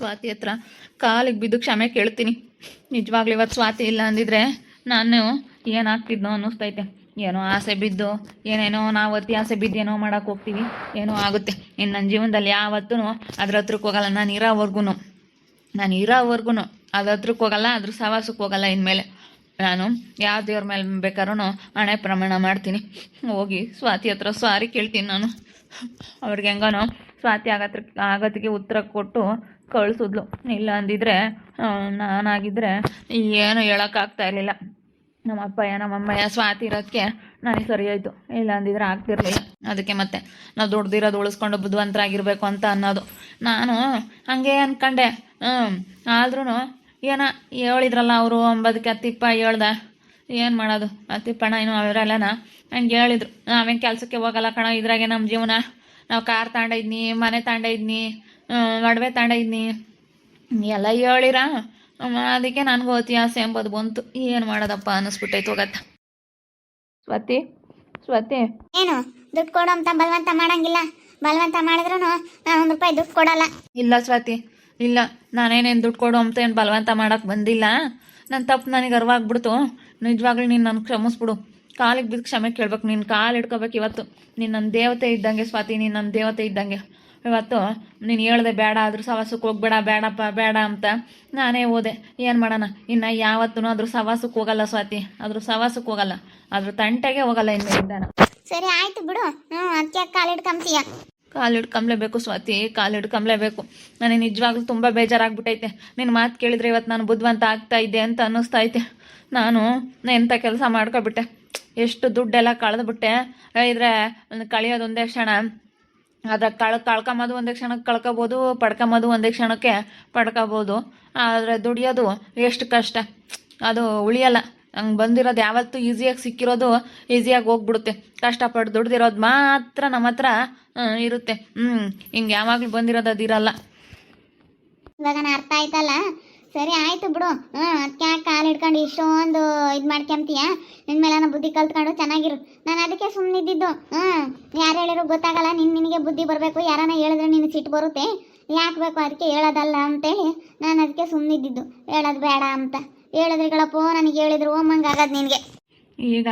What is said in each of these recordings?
ಸ್ವಾತಿ ಹತ್ರ ಕಾಲಿಗೆ ಬಿದ್ದು ಕ್ಷಮೆ ಕೇಳ್ತೀನಿ. ನಿಜವಾಗ್ಲೂ ಇವತ್ತು ಸ್ವಾತಿ ಇಲ್ಲ ಅಂದಿದ್ರೆ ನಾನು ಏನಾಗ್ತಿದ್ನೋ ಅನ್ನಿಸ್ತೈತೆ. ಏನೋ ಆಸೆ ಬಿದ್ದು ಏನೇನೋ ನಾವು ಅತಿ ಆಸೆ ಬಿದ್ದು ಏನೋ ಮಾಡೋಕೆ ಹೋಗ್ತೀವಿ, ಏನೋ ಆಗುತ್ತೆ. ಇನ್ನು ನನ್ನ ಜೀವನದಲ್ಲಿ ಯಾವತ್ತೂ ಅದ್ರ ಹತ್ರಕ್ಕೆ ಹೋಗಲ್ಲ. ನಾನು ಇರೋವರೆಗೂ ಅದ್ರ ಹತ್ರಕ್ಕೆ ಹೋಗಲ್ಲ, ಅದ್ರ ಸವಾಸಕ್ಕೆ ಹೋಗಲ್ಲ. ಇನ್ಮೇಲೆ ನಾನು ಯಾವ ದೇವ್ರ ಮೇಲೆ ಬೇಕಾದ್ರೂ ಹಣೆ ಪ್ರಮಾಣ ಮಾಡ್ತೀನಿ. ಹೋಗಿ ಸ್ವಾತಿ ಹತ್ರ ಸಾರಿ ಕೇಳ್ತೀನಿ ನಾನು. ಅವ್ರಿಗೆ ಹೆಂಗನೋ ಸ್ವಾತಿ ಆಗತ್ತಿಗೆ ಉತ್ತರ ಕೊಟ್ಟು ಕಳಿಸಿದ್ಲು. ಇಲ್ಲ ಅಂದಿದ್ರೆ ನಾನಾಗಿದ್ದರೆ ಏನು ಹೇಳೋಕ್ಕಾಗ್ತಾ ಇರಲಿಲ್ಲ. ನಮ್ಮಮ್ಮಯ್ಯ ಸ್ವಾತಿ ಇರೋದಕ್ಕೆ ನನಗೆ ಸರಿ ಹೋಯ್ತು. ಇಲ್ಲ ಅಂದಿದ್ರೆ ಆಗ್ತಿರ್ಲಿಲ್ಲ. ಅದಕ್ಕೆ ಮತ್ತೆ ನಾವು ದುಡ್ದಿರೋದು ಉಳಿಸ್ಕೊಂಡು ಬುದ್ಧಿವಂತರಾಗಿರ್ಬೇಕು ಅಂತ ಅನ್ನೋದು. ನಾನು ಹಂಗೆ ಅಂದ್ಕೊಂಡೆ. ಆದ್ರೂ ಏನೋ ಹೇಳಿದ್ರಲ್ಲ ಅವರು ಅಂಬೋದಕ್ಕೆ ಅತ್ತಿಪ್ಪ ಹೇಳ್ದೆ. ಏನು ಮಾಡೋದು, ಅತ್ತಿಪ್ಪಣ್ಣ ಇನ್ನು ಅವರೆಲ್ಲನ ಹಂಗೆ ಹೇಳಿದ್ರು. ನಾವೇನು ಕೆಲಸಕ್ಕೆ ಹೋಗಲ್ಲ ಕಣ, ಇದ್ರಾಗೆ ನಮ್ಮ ಜೀವನ. ನಾವು ಕಾರ್ ತಗೊಂಡಿದ್ನಿ, ಮನೆ ತಗೊಂಡಿದ್ನಿ, ಒಡವೆ ತಗೊಂಡಿದ್ನಿ ಎಲ್ಲ ಹೇಳಿರ. ಅದಕ್ಕೆ ನನಗೂ ಅತಿ ಆಸೆ ಎಂಬುದು ಬಂತು. ಏನು ಮಾಡೋದಪ್ಪ ಅನ್ನಿಸ್ಬಿಟ್ಟೈತೆ. ಹೋಗತ್ತ ಸ್ವಾತಿ ಏನು ದುಡ್ಡು ಕೊಡು ಅಂತ ಬಲವಂತ ಮಾಡಂಗಿಲ್ಲ. ಬಲವಂತ ಮಾಡಿದ್ರು ನಾನು ₹1 ದುಡ್ಡು ಕೊಡಲ್ಲ. ಇಲ್ಲ ಸ್ವಾತಿ, ಇಲ್ಲ, ನಾನೇನೇನು ದುಡ್ಡು ಕೊಡು ಅಂತ ಏನು ಬಲವಂತ ಮಾಡೋಕ್ಕೆ ಬಂದಿಲ್ಲ. ನನ್ನ ತಪ್ಪು ನನಗೆ ಅರಿವಾಗ್ಬಿಡ್ತು. ನಿಜವಾಗ್ಲೂ ನೀನು ನನಗೆ ಕ್ಷಮಿಸ್ಬಿಡು. ಕಾಲಿಗೆ ಬಿದ್ದು ಕ್ಷಮೆ ಕೇಳ್ಬೇಕು. ನೀನು ಕಾಲು ಹಿಡ್ಕೋಬೇಕು ಇವತ್ತು. ನೀನು ನನ್ನ ದೇವತೆ ಇದ್ದಂಗೆ ಸ್ವಾತಿ, ನೀನು ನನ್ನ ದೇವತೆ ಇದ್ದಂಗೆ. ಇವತ್ತು ನೀನು ಹೇಳ್ದೆ ಬೇಡ, ಅದ್ರ ಸವಾಸಕ್ಕೆ ಹೋಗ್ಬೇಡ, ಬೇಡಪ್ಪ ಬೇಡ ಅಂತ ನಾನೇ ಹೋದೆ. ಏನು ಮಾಡೋಣ, ಇನ್ನು ಯಾವತ್ತೂ ಅದ್ರ ಸವಾಸಕ್ಕೆ ಹೋಗಲ್ಲ ಸ್ವಾತಿ. ಅದ್ರ ಸವಾಸಕ್ಕೆ ಹೋಗಲ್ಲ, ಅದ್ರ ತಂಟೆಗೆ ಹೋಗಲ್ಲ ಇನ್ಮೇಲಿಂದ. ಸರಿ ಆಯ್ತು ಬಿಡು. ಅದಕ್ಕೆ ಕಾಲು ಹಿಡ್ಕೊಂತೀಯ. ಕಾಲು ಹಿಡ್ಕೊಂಬ್ಲೇಬೇಕು ಸ್ವಾತಿ, ಕಾಲು ಹಿಡ್ಕೊಂಬ್ಲೇಬೇಕು. ನನಗೆ ನಿಜವಾಗ್ಲೂ ತುಂಬ ಬೇಜಾರಾಗ್ಬಿಟ್ಟೈತೆ. ನಿನ್ನ ಮಾತು ಕೇಳಿದ್ರೆ ಇವತ್ತು ನಾನು ಬುದ್ಧಿವಂತ ಆಗ್ತಾ ಇದ್ದೆ ಅಂತ ಅನ್ನಿಸ್ತಾ ಐತೆ. ನಾನು ಎಂಥ ಕೆಲಸ ಮಾಡ್ಕೊಬಿಟ್ಟೆ. ಎಷ್ಟು ದುಡ್ಡೆಲ್ಲ ಕಳೆದ್ಬಿಟ್ಟೆ. ಇದ್ರೆ ಕಳಿಯೋದು ಒಂದೇ ಕ್ಷಣ, ಅದ್ರ ಕಳ್ಕೊಂಬೋದು ಒಂದೇ ಕ್ಷಣಕ್ಕೆ ಕಳ್ಕೊಬೋದು, ಪಡ್ಕೊಂಬೋದು ಒಂದೇ ಕ್ಷಣಕ್ಕೆ ಪಡ್ಕೋಬೋದು. ಆದರೆ ದುಡಿಯೋದು ಎಷ್ಟು ಕಷ್ಟ, ಅದು ಉಳಿಯಲ್ಲ. ಹಂಗೆ ಬಂದಿರೋದು ಯಾವತ್ತೂ ಈಸಿಯಾಗಿ ಸಿಕ್ಕಿರೋದು ಈಸಿಯಾಗಿ ಹೋಗ್ಬಿಡುತ್ತೆ. ಕಷ್ಟಪಟ್ಟು ದುಡ್ದಿರೋದು ಮಾತ್ರ ನಮ್ಮ ಹತ್ರ ಇರುತ್ತೆ. ಹಿಂಗೆ ಯಾವಾಗಲೂ ಬಂದಿರೋದು ಅದಿರಲ್ಲ. ಇವಾಗ ಅರ್ಥ ಆಯ್ತಲ್ಲ. ಸರಿ ಆಯ್ತು ಬಿಡು. ಅದಕ್ಕೆ ಕಾಲು ಹಿಡ್ಕೊಂಡು ಇಷ್ಟೊಂದು ಇದು ಮಾಡ್ಕೊಂತೀಯ. ನಿನ್ಮೇಲೆ ನಾನು ಬುದ್ಧಿ ಕಲ್ತ್ಕೊಂಡು ಚೆನ್ನಾಗಿರು. ನಾನು ಅದಕ್ಕೆ ಸುಮ್ಮನಿದ್ದಿದ್ದು. ಯಾರು ಹೇಳಿದ್ರು ಗೊತ್ತಾಗಲ್ಲ. ನಿನಗೆ ಬುದ್ಧಿ ಬರಬೇಕು. ಯಾರನ್ನ ಹೇಳಿದ್ರೆ ನಿನಗೆ ಸಿಟ್ಟು ಬರುತ್ತೆ. ಯಾಕೆ ಬೇಕು, ಅದಕ್ಕೆ ಹೇಳೋದಲ್ಲ ಅಂತೇಳಿ ನಾನು ಅದಕ್ಕೆ ಸುಮ್ಮನಿದ್ದಿದ್ದು. ಹೇಳೋದು ಬೇಡ ಅಂತ ಹೇಳಿದ್ರೆ ಕಳಪ್ಪೋ, ನನಗೆ ಹೇಳಿದ್ರು ಓಮಂಗೆ ಆಗೋದು ನಿನಗೆ. ಈಗ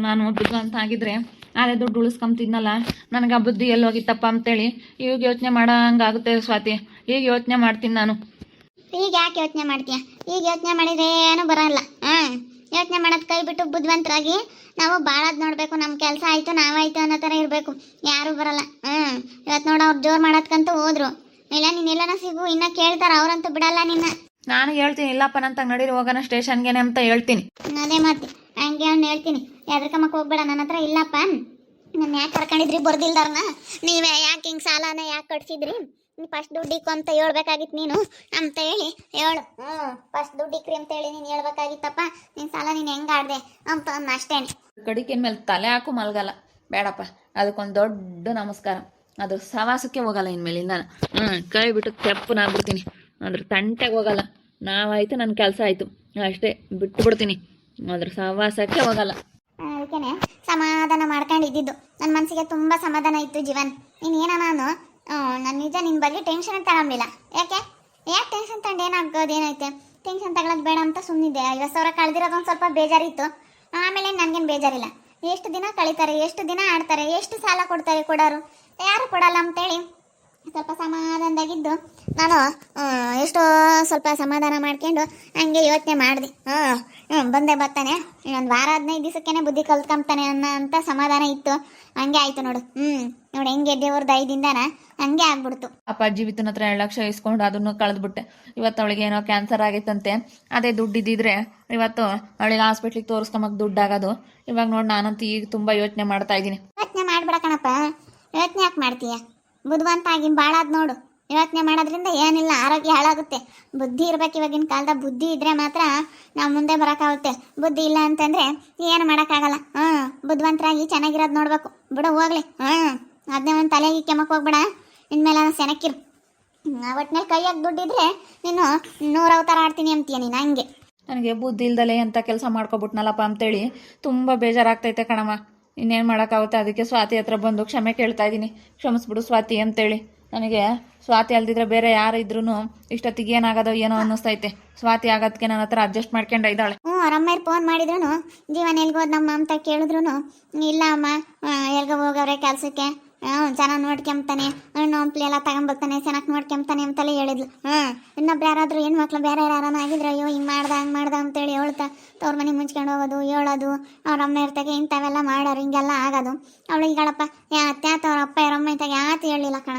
ನಾನು ಬುದ್ಧಿವಂತ ಆಗಿದ್ರೆ ಅದೇ ದುಡ್ಡು ಉಳಿಸ್ಕೊಂತಿದ್ನಲ್ಲ, ನನಗೆ ಆ ಬುದ್ಧಿ ಎಲ್ಲಿ ಹೋಗಿತ್ತಪ್ಪ ಅಂತೇಳಿ ಈಗ ಯೋಚನೆ ಮಾಡೋ ಹಂಗಾಗುತ್ತೆ ಸ್ವಾತಿ. ಈಗ ಯೋಚನೆ ಮಾಡ್ತೀನಿ ನಾನು. ಈಗ ಯಾಕೆ ಯೋಚನೆ ಮಾಡ್ತೀಯ? ಈಗ ಯೋಚನೆ ಮಾಡಿದ್ರೆ ಏನೂ ಬರೋಲ್ಲ. ಯೋಚನೆ ಮಾಡೋದು ಕೈ ಬಿಟ್ಟು ಬುದ್ಧಿವಂತರಾಗಿ ನಾವು ಭಾಳದ್ ನೋಡಬೇಕು. ನಮ್ಮ ಕೆಲಸ ಆಯಿತು ನಾವಾಯಿತು ಅನ್ನೋ ಥರ ಇರಬೇಕು. ಯಾರೂ ಬರಲ್ಲ. ಇವತ್ತು ನೋಡು ಅವ್ರು ಜೋರು ಮಾಡೋದ್ಕಂತ ಹೋದ್ರು. ಇಲ್ಲ ನೀನು ಎಲ್ಲನ ಸಿಗು, ಇನ್ನೂ ಕೇಳ್ತಾರೆ. ಅವ್ರಂತೂ ಬಿಡಲ್ಲ ನಿನ್ನ. ನಾನು ಹೇಳ್ತೀನಿ, ಇಲ್ಲಪ್ಪ ನಂತ ನಡೀರಿ ಹೋಗೋಣ ಸ್ಟೇಷನ್ಗೆ ಅಂತ ಹೇಳ್ತೀನಿ. ಅದೇ ಮಾತಿ ಹಂಗೆ ಅವ್ನು ಹೇಳ್ತೀನಿ. ಯಾವ್ದಕ್ಕಮ್ಮಕ್ಕೆ ಹೋಗ್ಬೇಡ, ನನ್ನ ಹತ್ರ ಇಲ್ಲಪ್ಪ. ನಾನು ಯಾಕೆ ಕರ್ಕೊಂಡಿದ್ರಿ ಬರ್ದಿಲ್ದಾರನ? ನೀವೇ ಯಾಕೆ ಹಿಂಗೆ ಸಾಲನ ಯಾಕೆ ಕಟ್ಸಿದ್ರಿ? ಫಸ್ಟ್ ದುಡ್ಡಿಕ್ಕು ಅಂತ ಹೇಳ್ಬೇಕಾಗಿತ್ತು ನೀನು ಅಂತ ಹೇಳಿ ಹೇಳು. ಫಸ್ಟ್ ದುಡ್ಡಿಕ್ರಿ ಅಂತ ಹೇಳಿ ನೀನು ಹೇಳ್ಬೇಕಾಗಿತ್ತಪ್ಪ. ನಿನ್ನ ಸಾಲ ನೀನು ಹೆಂಗೆ ಆಡ್ದೆ ಅಂತ ಅಂದು ಅಷ್ಟೇನೆ. ಕಡಿಕೆ ಮೇಲೆ ತಲೆ ಹಾಕು ಮಲ್ಗಲ್ಲ, ಬೇಡಪ್ಪ. ಅದಕ್ಕೊಂದು ದೊಡ್ಡ ನಮಸ್ಕಾರ. ಅದು ಸವಾಸಕ್ಕೆ ಹೋಗಲ್ಲ ಇನ್ಮೇಲಿಂದ. ಕೈ ಬಿಟ್ಟು ತೆಪ್ಪನಾಗ್ಬಿಡ್ತೀನಿ. ಅದ್ರ ತಂಟೆಗೆ ಹೋಗಲ್ಲ. ನಾವಾಯಿತು, ನನ್ನ ಕೆಲಸ ಆಯಿತು ಅಷ್ಟೇ, ಬಿಟ್ಟು ಬಿಡ್ತೀನಿ. ಅದ್ರ ಸವಾಸಕ್ಕೆ ಹೋಗಲ್ಲ. ಅದಕ್ಕೇನೆ ಸಮಾಧಾನ ಮಾಡ್ಕೊಂಡಿದ್ದು. ನನ್ನ ಮನಸ್ಸಿಗೆ ತುಂಬ ಸಮಾಧಾನ ಇತ್ತು ಜೀವನ್. ನೀನೇನ ನಾನು ನಿಜ ನಿನ್ನ ಬಗ್ಗೆ ಟೆನ್ಷನ್ ತಗೊಂಬಿಲ್ಲ. ಯಾಕೆ ಟೆನ್ಷನ್ ತಗೊಂಡು ಏನಾಗೋದು, ಏನೈತೆ? ಟೆನ್ಷನ್ ತಗೊಳ್ಳೋದು ಬೇಡ ಅಂತ ಸುಮ್ಮನಿದ್ದೆ. 50,000 ಕಳೆದಿರೋದು ಒಂದು ಸ್ವಲ್ಪ ಬೇಜಾರಿತ್ತು. ಆಮೇಲೆ ನನಗೇನು ಬೇಜಾರಿಲ್ಲ. ಎಷ್ಟು ದಿನ ಕಳೀತಾರೆ, ಎಷ್ಟು ದಿನ ಆಡ್ತಾರೆ, ಎಷ್ಟು ಸಾಲ ಕೊಡ್ತಾರೆ ಕೊಡೋರು, ಯಾರು ಕೊಡಲ್ಲ ಅಂತೇಳಿ ಸ್ವಲ್ಪ ಸಮಾಧಾನದಾಗಿದ್ದು ನಾನು ಎಷ್ಟೋ ಸ್ವಲ್ಪ ಸಮಾಧಾನ ಮಾಡ್ಕೊಂಡು ಹಂಗೆ ಯೋಚನೆ ಮಾಡಿದೆ. ಬಂದೇ ಬರ್ತಾನೆ, ಇನ್ನೊಂದು ವಾರ 15 ದಿವಸಕ್ಕೇನೆ ಬುದ್ಧಿ ಕಲ್ತ್ಕೊಂತಾನೆ ಅಂತ ಸಮಾಧಾನ ಇತ್ತು. ಹಂಗೆ ಆಯಿತು ನೋಡು. ನೋಡಿ ಹೆಂಗೆ ದೇವ್ರ ದಯದಿಂದನ ಹಂಗೆ ಆಗ್ಬಿಡ್ತು. ಅಪ್ಪಾಜಿ ವಿತನ ಹತ್ರ 2 ಲಕ್ಷ ಇಸ್ಕೊಂಡು ಅದನ್ನು ಕಳೆದ್ಬಿಟ್ಟೆ. ಇವತ್ತು ಅವಳಿಗೆ ಏನೋ ಕ್ಯಾನ್ಸರ್ ಆಗೈತಂತೆ. ಅದೇ ದುಡ್ಡು ಇದ್ದಿದ್ರೆ ಇವತ್ತು ಅವಳಿಗೆ ಹಾಸ್ಪಿಟ್ಲಿಗೆ ತೋರಿಸ್ಕೊಂಬಕ್ಕೆ ದುಡ್ಡಾಗೋದು. ಇವಾಗ ನೋಡಿ ನಾನಂತೂ ಈಗ ತುಂಬ ಯೋಚನೆ ಮಾಡ್ತಾ ಇದ್ದೀನಿ. ಯೋಚನೆ ಮಾಡ್ಬೇಡ ಕಣಪ್ಪ. ಯೋಚನೆ ಯಾಕೆ ಮಾಡ್ತೀಯ? ಬುದ್ಧಿವಂತ ಆಗಿ ಭಾಳಾದ್ ನೋಡು. ಯೋಚನೆ ಮಾಡೋದ್ರಿಂದ ಏನಿಲ್ಲ, ಆರೋಗ್ಯ ಹಾಳಾಗುತ್ತೆ. ಬುದ್ಧಿ ಇರ್ಬೇಕು. ಇವಾಗಿನ ಕಾಲದ ಬುದ್ಧಿ ಇದ್ರೆ ಮಾತ್ರ ನಾವು ಮುಂದೆ ಬರೋಕ್ಕಾಗುತ್ತೆ. ಬುದ್ಧಿ ಇಲ್ಲ ಅಂತಂದರೆ ಏನು ಮಾಡೋಕ್ಕಾಗಲ್ಲ. ಬುದ್ಧಿವಂತರಾಗಿ ಚೆನ್ನಾಗಿರೋದು ನೋಡ್ಬೇಕು. ಬಿಡು ಹೋಗ್ಲಿ. ಅದನ್ನೇ ಒಂದು ತಲೆಗೆ ಕೆಮ್ಮಕ್ಕೆ ಹೋಗ್ಬೇಡ. ಇನ್ಮೇಲೆ ನಾನು ಸೆನಕ್ಕಿರು. ಒಟ್ಟಿನಲ್ಲಿ ಕೈಯಾಗಿ ದುಡ್ಡಿದ್ರೆ ನೀನು 100 ಅವತಾರ ಆಡ್ತೀನಿ ಅಂತೀಯ ನೀನು. ಹಂಗೆ ನನಗೆ ಬುದ್ಧಿ ಇಲ್ದಲೆ ಎಂಥ ಕೆಲಸ ಮಾಡ್ಕೊಬಿಟ್ನಲ್ಲಪ್ಪ ಅಂತೇಳಿ ತುಂಬ ಬೇಜಾರಾಗ್ತೈತೆ ಕಣಮ್ಮ. ಇನ್ನೇನು ಮಾಡೋಕ್ಕಾಗುತ್ತೆ. ಅದಕ್ಕೆ ಸ್ವಾತಿ ಹತ್ರ ಬಂದು ಕ್ಷಮೆ ಕೇಳ್ತಾ ಇದ್ದೀನಿ. ಕ್ಷಮಿಸ್ಬಿಡು ಸ್ವಾತಿ ಅಂತೇಳಿ. ನನಗೆ ಸ್ವಾತಿ ಅಲ್ದಿದ್ರೆ ಬೇರೆ ಯಾರು ಇದ್ರೂ ಇಷ್ಟೊತ್ತಿಗೆ ಏನಾಗೋದೋ ಏನೋ ಅನ್ನಿಸ್ತೈತೆ. ಸ್ವಾತಿ ಆಗೋದಕ್ಕೆ ನನ್ನ ಹತ್ರ ಅಡ್ಜಸ್ಟ್ ಮಾಡ್ಕೊಂಡು ಇದ್ದಾಳೆ. ಅವ್ರ ಅಮ್ಮಯ್ರು ಫೋನ್ ಮಾಡಿದ್ರು ಜೀವನ್ ಎಲ್ಗೋದ್ ನಮ್ಮ ಅಂತ ಕೇಳಿದ್ರು ಇಲ್ಲ ಅಮ್ಮ ಎಲ್ಗೋ ಹೋಗವ್ರೆ ಕೆಲಸಕ್ಕೆ, ಚೆನ್ನಾಗಿ ನೋಡ್ಕೊಂತಾನೆ, ಹಣ್ಣು ಹಂಪ್ಲಿ ಎಲ್ಲ ತಗೊಂಬರ್ತಾನೆ, ಚೆನ್ನಾಗಿ ನೋಡ್ಕೊಂತಾನೆ ಅಂತಲೇ ಹೇಳಿದ್ಲು. ಇನ್ನೊಬ್ರು ಯಾರಾದರೂ ಹೆಣ್ಮಕ್ಳು ಬೇರೆ ಯಾರಾನ ಆಗಿದ್ರೆ ಅಯ್ಯೋ ಹಿಂಗೆ ಮಾಡ್ದ ಹಂಗೆ ಮಾಡ್ದ ಅಂತೇಳಿ ಹೇಳ್ತಾ ತವ್ರ ಮನೆ ಮುಂಚ್ಕೊಂಡು ಹೋಗೋದು ಹೇಳೋದು, ಅವ್ರ ಅಮ್ಮ ಇರ್ತಾಗೆ ಇಂಥವೆಲ್ಲ ಮಾಡೋರು ಹಿಂಗೆಲ್ಲ ಆಗೋದು. ಅವಳು ಈಗಳಪ್ಪ ಯಾತ್ಯಾತ ಅವ್ರ ಅಪ್ಪ ಅವ್ರ ಅಮ್ಮ ಇದ್ದಾಗ ಯಾತು ಹೇಳಿಲ್ಲ ಕಣ.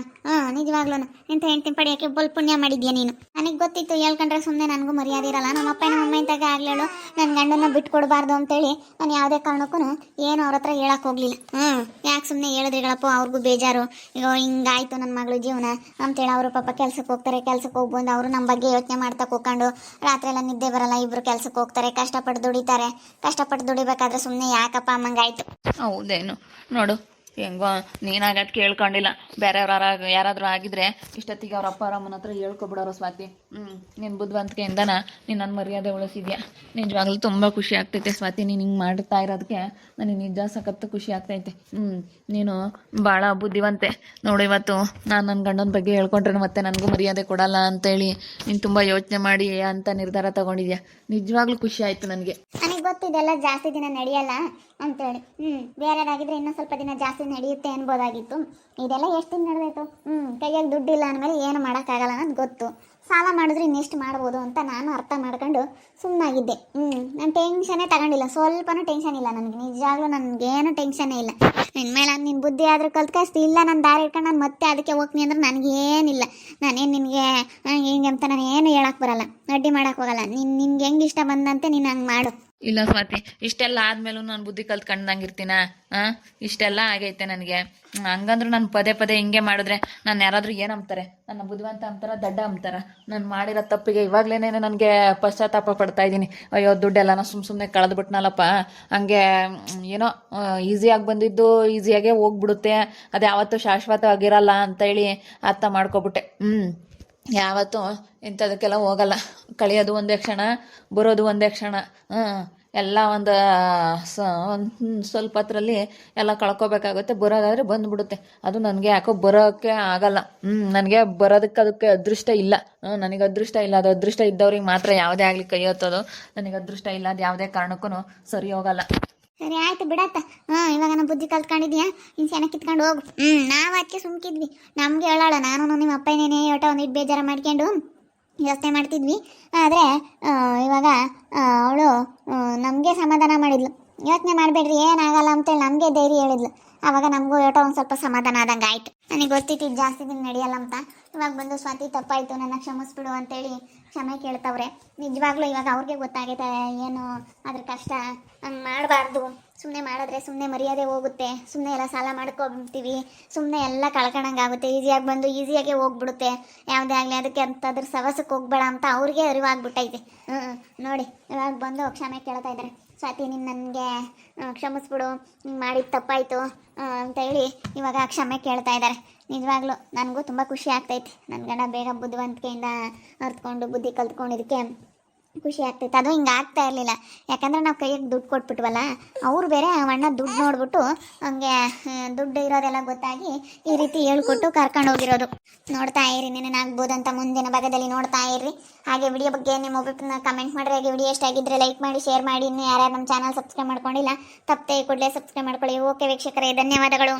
ನಿಜವಾಗ್ಲೂ ಇಂಥ ಹೆಂಡ್ತಿ ಪಡಿಯೋಕ್ಕೆ ಬಲ್ ಪುಣ್ಯ ಮಾಡಿದ್ಯಾ ನೀನು. ನನಗೆ ಗೊತ್ತಿತ್ತು ಹೇಳ್ಕೊಂಡ್ರೆ ಸುಮ್ಮನೆ ನನಗೂ ಮರ್ಯಾದೆ ಇರಲ್ಲ. ನಮ್ಮ ಅಪ್ಪ ನಮ್ಮ ಅಮ್ಮ ಇದ್ದಾಗ ಆಗ್ಲೇಳು ನನ್ನ ಗಂಡನ ಬಿಟ್ಕೊಡ್ಬಾರ್ದು ಅಂತೇಳಿ ನಾನು ಯಾವುದೇ ಕಾರಣಕ್ಕೂ ಏನು ಅವ್ರ ಹತ್ರ ಹೇಳಕ್ಕೆ ಹೋಗ್ಲಿಲ್ಲ. ಯಾಕೆ ಸುಮ್ಮನೆ ಹೇಳಿದ್ರಿಗಳಪ್ಪ ಅವ್ರಿಗೂ ಬೇಜಾರು, ಈಗ ಹಿಂಗಾಯ್ತು ನನ್ನ ಮಗಳು ಜೀವನ ಅಂತೇಳಿ ಅವರು ಪಾಪ ಕೆಲ್ಸಕ್ಕೆ ಹೋಗ್ತಾರೆ, ಕೆಲ್ಸಕ್ಕೆ ಹೋಗ್ಬಂದು ಅವರು ನಮ್ಮ ಬಗ್ಗೆ ಯೋಚನೆ ಮಾಡ್ತಾ ಕೂತ್ಕೊಂಡು ರಾತ್ರಿ ಎಲ್ಲ ನಿದ್ದೆ ಬರಲ್ಲ, ಇಬ್ರು ಕೆಲ್ಸಕ್ಕೆ ಹೋಗ್ತಾರೆ, ಕಷ್ಟಪಟ್ಟು ದುಡಿತಾರೆ. ಕಷ್ಟಪಟ್ಟು ದುಡಿಬೇಕಾದ್ರೆ ಸುಮ್ಮನೆ ಯಾಕಪ್ಪ ಅಮ್ಮಂಗಾಯ್ತು. ಹೌದೇನು ನೋಡು, ಹೆಂಗೋ ನೀನಾಗದು ಕೇಳ್ಕೊಂಡಿಲ್ಲ. ಬೇರೆಯವ್ರ ಯಾರಾದರೂ ಆಗಿದ್ರೆ ಇಷ್ಟೊತ್ತಿಗೆ ಅವ್ರ ಅಪ್ಪ ಅವ್ರ ಅಮ್ಮನ ಹತ್ರ ಹೇಳ್ಕೊಬಿಡೋರು ಸ್ವಾತಿ. ನೀನು ಬುದ್ಧಿವಂತಿಕೆಯಿಂದನ ನೀನು ನನ್ನ ಮರ್ಯಾದೆ ಉಳಿಸಿದ್ಯಾ. ನಿಜವಾಗ್ಲೂ ತುಂಬ ಖುಷಿ ಆಗ್ತೈತೆ ಸ್ವಾತಿ, ನೀನು ಹಿಂಗೆ ಮಾಡ್ತಾ ಇರೋದಕ್ಕೆ ನನಗೆ ನಿಜ ಸಖತ್ತು ಖುಷಿ ಆಗ್ತೈತೆ. ನೀನು ಭಾಳ ಬುದ್ಧಿವಂತೆ ನೋಡು. ಇವತ್ತು ನಾನು ನನ್ನ ಗಂಡನ ಬಗ್ಗೆ ಹೇಳ್ಕೊಂಡ್ರೆ ಮತ್ತೆ ನನಗೂ ಮರ್ಯಾದೆ ಕೊಡಲ್ಲ ಅಂತೇಳಿ ನೀನು ತುಂಬ ಯೋಚನೆ ಮಾಡಿ ಅಂತ ನಿರ್ಧಾರ ತಗೊಂಡಿದ್ಯಾ. ನಿಜವಾಗ್ಲೂ ಖುಷಿ ಆಯಿತು ನನಗೆ. ನನಗೆ ಗೊತ್ತಿದೆಲ್ಲ ಜಾಸ್ತಿ ದಿನ ನಡೆಯಲ್ಲ ಅಂತೇಳಿ. ಬೇರೆಯವರಾಗಿದ್ರೆ ಇನ್ನೂ ಸ್ವಲ್ಪ ದಿನ ಜಾಸ್ತಿ ನಡೆಯುತ್ತೆ ಅನ್ಬೋದಾಗಿತ್ತು. ಇದೆಲ್ಲ ಎಷ್ಟು ದಿನ ನಡೆದಾಯ್ತು. ಕೈಯಾಗ ದುಡ್ಡಿಲ್ಲ ಅಂದಮೇಲೆ ಏನು ಮಾಡೋಕ್ಕಾಗಲ್ಲ ಅನ್ನೋದು ಗೊತ್ತು. ಸಾಲ ಮಾಡಿದ್ರೆ ಇನ್ನೆಷ್ಟು ಮಾಡ್ಬೋದು ಅಂತ ನಾನು ಅರ್ಥ ಮಾಡ್ಕೊಂಡು ಸುಮ್ಮನಾಗಿದ್ದೆ. ನಾನು ಟೆನ್ಷನ್ನೇ ತಗೊಂಡಿಲ್ಲ, ಸ್ವಲ್ಪನೂ ಟೆನ್ಷನ್ ಇಲ್ಲ ನನಗೆ. ನಿಜವಾಗ್ಲೂ ನನಗೇನು ಟೆನ್ಷನ್ನೇ ಇಲ್ಲ. ಇನ್ಮೇಲೆ ನಿನ್ನ ಬುದ್ಧಿ ಆದರೂ ಕಲ್ತ್ಕಸ್ತಿ ಇಲ್ಲ ನನ್ನ ದಾರಿ ಇಟ್ಕೊಂಡು ನಾನು ಮತ್ತೆ ಅದಕ್ಕೆ ಹೋಗ್ತೀನಿ ಅಂದ್ರೆ ನನಗೇನಿಲ್ಲ. ನಾನೇನು ನಿನಗೆ ಹಿಂಗೆ ಅಂತ ನಾನು ಏನು ಹೇಳಕ್ಕೆ ಬರಲ್ಲ, ಅಡ್ಡಿ ಮಾಡೋಕ್ಕೆ ಹೋಗಲ್ಲ. ನಿನ್ಗೆ ಹೆಂಗೆ ಇಷ್ಟ ಬಂದಂತೆ ನೀನು ಹಂಗೆ ಮಾಡು. ಇಲ್ಲ ಸ್ವಾತಿ, ಇಷ್ಟೆಲ್ಲ ಆದ್ಮೇಲೂ ನಾನು ಬುದ್ಧಿ ಕಲ್ತ್ಕೊಂಡಂಗೆ ಇರ್ತೀನ? ಇಷ್ಟೆಲ್ಲ ಆಗೈತೆ ನನಗೆ. ಹಂಗಂದ್ರು ನಾನು ಪದೇ ಪದೇ ಹಿಂಗೆ ಮಾಡಿದ್ರೆ ನಾನು ಯಾರಾದರೂ ಏನು ಅಂತಾರೆ? ನನ್ನ ಬುದ್ಧಿವಂತ ಅಂತಾರ, ದಡ್ಡ ಅಂತಾರ? ನಾನು ಮಾಡಿರೋ ತಪ್ಪಿಗೆ ಇವಾಗಲೇ ನನಗೆ ಪಶ್ಚಾತ್ತಾಪ ಪಡ್ತಾ ಇದ್ದೀನಿ. ಅಯ್ಯೋ ದುಡ್ಡೆಲ್ಲ ನಾನು ಸುಮ್ಮನೆ ಕಳೆದ್ಬಿಟ್ನಲ್ಲಪ್ಪ, ಹಂಗೆ ಏನೋ ಈಸಿಯಾಗಿ ಬಂದಿದ್ದು ಈಸಿಯಾಗೇ ಹೋಗ್ಬಿಡುತ್ತೆ, ಅದು ಯಾವತ್ತೂ ಶಾಶ್ವತವಾಗಿರಲ್ಲ ಅಂತೇಳಿ ಅರ್ಥ ಮಾಡ್ಕೊಬಿಟ್ಟೆ. ಯಾವತ್ತೂ ಇಂಥದಕ್ಕೆಲ್ಲ ಹೋಗಲ್ಲ. ಕಳೆಯೋದು ಒಂದೇ ಕ್ಷಣ, ಬರೋದು ಒಂದೇ ಕ್ಷಣ. ಎಲ್ಲ ಒಂದು ಸ್ವಲ್ಪ ಹೊತ್ತರಲ್ಲಿ ಎಲ್ಲ ಕಳ್ಕೊಬೇಕಾಗುತ್ತೆ. ಬರೋದಾದರೆ ಬಂದುಬಿಡುತ್ತೆ. ಅದು ನನಗೆ ಯಾಕೋ ಬರೋಕ್ಕೆ ಆಗಲ್ಲ. ನನಗೆ ಬರೋದಕ್ಕೆ ಅದಕ್ಕೆ ಅದೃಷ್ಟ ಇಲ್ಲ. ನನಗೆ ಅದೃಷ್ಟ ಇಲ್ಲ. ಅದು ಅದೃಷ್ಟ ಇದ್ದವ್ರಿಗೆ ಮಾತ್ರ ಯಾವುದೇ ಆಗಲಿ ಕೈ ಹೊತ್ತೋದು. ನನಗೆ ಅದೃಷ್ಟ ಇಲ್ಲ, ಅದು ಯಾವುದೇ ಕಾರಣಕ್ಕೂ ಸರಿ ಹೋಗಲ್ಲ. ಸರಿ ಆಯ್ತು ಬಿಡತ್ತ. ಇವಾಗ ನಮ್ಮ ಬುದ್ಧಿ ಕಲ್ತ್ಕೊಂಡಿದ್ಯಾ, ಇನ್ನು ಚೆನ್ನಾಗಿ ಕಿತ್ಕೊಂಡು ಹೋಗು. ನಾವು ಅದಕ್ಕೆ ಸುಮ್ಕಿದ್ವಿ. ನಮಗೆ ಹೇಳೋಣ, ನಾನು ನಿಮ್ಮ ಅಪ್ಪನೇನೇ ಒಟ ಒಂದಿಟ್ಟು ಬೇಜಾರ ಮಾಡ್ಕೊಂಡು ಯೋಚನೆ ಮಾಡ್ತಿದ್ವಿ. ಆದರೆ ಇವಾಗ ಅವಳು ನಮಗೆ ಸಮಾಧಾನ ಮಾಡಿದ್ಲು. ಯೋಚನೆ ಮಾಡಬೇಡ್ರಿ, ಏನಾಗಲ್ಲ ಅಂತೇಳಿ ನಮಗೆ ಧೈರ್ಯ ಹೇಳಿದ್ಲು. ಆವಾಗ ನಮಗೂ ಏಟೋ ಒಂದು ಸ್ವಲ್ಪ ಸಮಾಧಾನ ಆದಂಗೆ ಆಯಿತು. ನನಗೆ ಗೊತ್ತಿತ್ತು ಇದು ಜಾಸ್ತಿ ದಿನ ನಡೆಯಲ್ಲ ಅಂತ. ಇವಾಗ ಬಂದು ಸ್ವಾತಿ ತಪ್ಪಾಯಿತು, ನನ್ನ ಕ್ಷಮಿಸ್ಬಿಡು ಅಂತೇಳಿ ಕ್ಷಮೆ ಕೇಳ್ತವ್ರೆ. ನಿಜವಾಗ್ಲೂ ಇವಾಗ ಅವ್ರಿಗೆ ಗೊತ್ತಾಗೈತೆ ಏನು ಅದ್ರ ಕಷ್ಟ. ಹಂಗೆ ಮಾಡಬಾರ್ದು. ಸುಮ್ಮನೆ ಮಾಡಿದ್ರೆ ಸುಮ್ಮನೆ ಮರ್ಯಾದೆ ಹೋಗುತ್ತೆ. ಸುಮ್ಮನೆ ಎಲ್ಲ ಸಾಲ ಮಾಡ್ಕೊಬಿಡ್ತೀವಿ, ಸುಮ್ಮನೆ ಎಲ್ಲ ಕಳ್ಕೊಳಂಗಾಗುತ್ತೆ. ಈಸಿಯಾಗಿ ಬಂದು ಈಸಿಯಾಗೆ ಹೋಗ್ಬಿಡುತ್ತೆ ಯಾವುದೇ ಆಗಲಿ. ಅದಕ್ಕೆ ಅಂತ ಅದ್ರ ಸವಸಕ್ಕೆ ಹೋಗ್ಬೇಡ ಅಂತ ಅವ್ರಿಗೆ ಅರಿವಾಗ್ಬಿಟ್ಟೈತೆ. ನೋಡಿ ಇವಾಗ ಬಂದು ಕ್ಷಮೆ ಕೇಳ್ತಾ ಇದ್ದಾರೆ. ಸ್ವಾತಿ ನೀನು ನನಗೆ ಕ್ಷಮಿಸ್ಬಿಡು, ಮಾಡಿದ ತಪ್ಪಾಯಿತು ಅಂತೇಳಿ ಇವಾಗ ಕ್ಷಮೆ ಕೇಳ್ತಾ ಇದ್ದಾರೆ. ನಿಜವಾಗ್ಲೂ ನನಗೂ ತುಂಬ ಖುಷಿ ಆಗ್ತೈತೆ. ನನ್ನ ಗಂಡ ಬೇಗ ಬುದ್ಧಿವಂತಿಕೆಯಿಂದ ಅರ್ತ್ಕೊಂಡು ಬುದ್ಧಿ ಕಲ್ತ್ಕೊಂಡಿದ್ದಕ್ಕೆ ಖುಷಿ ಆಗ್ತೈತೆ. ಅದು ಹಿಂಗೆ ಆಗ್ತಾ ಇರಲಿಲ್ಲ, ಯಾಕಂದರೆ ನಾವು ಕೈಯಾಗ ದುಡ್ಡು ಕೊಟ್ಬಿಟ್ವಲ್ಲ. ಅವ್ರು ಬೇರೆ ಅಣ್ಣ ದುಡ್ಡು ನೋಡ್ಬಿಟ್ಟು ಹಂಗೆ ದುಡ್ಡು ಇರೋದೆಲ್ಲ ಗೊತ್ತಾಗಿ ಈ ರೀತಿ ಹೇಳ್ಕೊಟ್ಟು ಕರ್ಕೊಂಡು ಹೋಗಿರೋದು. ನೋಡ್ತಾ ಇರಿ, ನೆನನಾಗ್ಬೋದಂತ ಮುಂದಿನ ಭಾಗದಲ್ಲಿ ನೋಡ್ತಾ ಇರ್ರಿ. ಹಾಗೆ ವಿಡಿಯೋ ಬಗ್ಗೆ ನಿಮ್ಮ ಒಬ್ಬರನ್ನ ಕಮೆಂಟ್ ಮಾಡಿರಿ. ಹಾಗೆ ವಿಡಿಯೋ ಇಷ್ಟ ಆಗಿದ್ದರೆ ಲೈಕ್ ಮಾಡಿ, ಶೇರ್ ಮಾಡಿ. ಇನ್ನೂ ಯಾರ್ಯಾರು ನಮ್ಮ ಚಾನಲ್ ಸಬ್ಸ್ಕ್ರೈಬ್ ಮಾಡ್ಕೊಂಡಿಲ್ಲ ತಪ್ಪದೆ ಕೂಡಲೇ ಸಬ್ಸ್ಕ್ರೈಬ್ ಮಾಡ್ಕೊಳ್ಳಿ. ಓಕೆ ವೀಕ್ಷಕರೇ, ಧನ್ಯವಾದಗಳು.